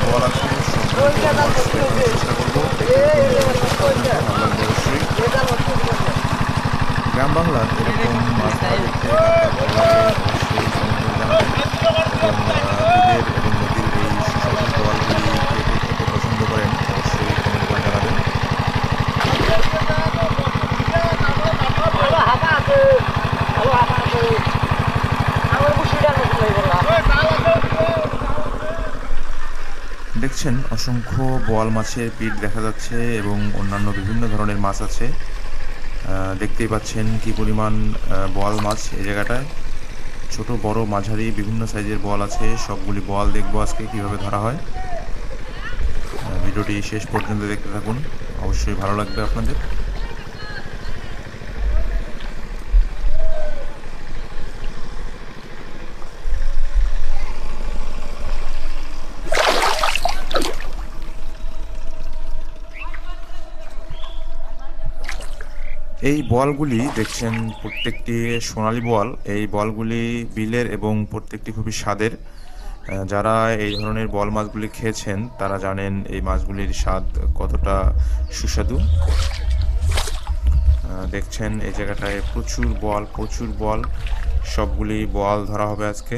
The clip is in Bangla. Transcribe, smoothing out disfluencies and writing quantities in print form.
বোয়াল আছে সবগুলি বোয়াল মাছ দেখানোর চেষ্টা করবো। ভালো লাগবে অবশ্যই। গ্রাম বাংলার এরকম মাছ ধরা দেখতে কার কার ভালো লাগে অবশ্যই কমেন্ট করে জানাবেন, এবং বিলের এবং নদীর এই সুস্বাদু বোয়ালগুলি কে কে খেতে পছন্দ করেন অবশ্যই কমেন্ট করে জানাবেন। দেখছেন অসংখ্য বোয়াল মাছের পিট দেখা যাচ্ছে এবং অন্যান্য বিভিন্ন ধরনের মাছ আছে। দেখতেই পাচ্ছেন কি পরিমাণ বোয়াল মাছ এই জায়গাটায়। ছোট বড় মাঝারি বিভিন্ন সাইজের বোয়াল আছে। সবগুলি বোয়াল দেখবো আজকে কিভাবে ধরা হয়। ভিডিওটি শেষ পর্যন্ত দেখতে থাকুন, অবশ্যই ভালো লাগবে আপনাদের। এই বলগুলি দেখছেন প্রত্যেকটি সোনালী বল। এই বলগুলি বিলের এবং প্রত্যেকটি খুবই স্বাদের। যারা এই ধরনের বল মাছগুলি খেয়েছেন তারা জানেন এই মাছগুলির স্বাদ কতটা সুস্বাদু। দেখছেন এই জায়গাটায় প্রচুর বল, সবগুলি বল ধরা হবে আজকে।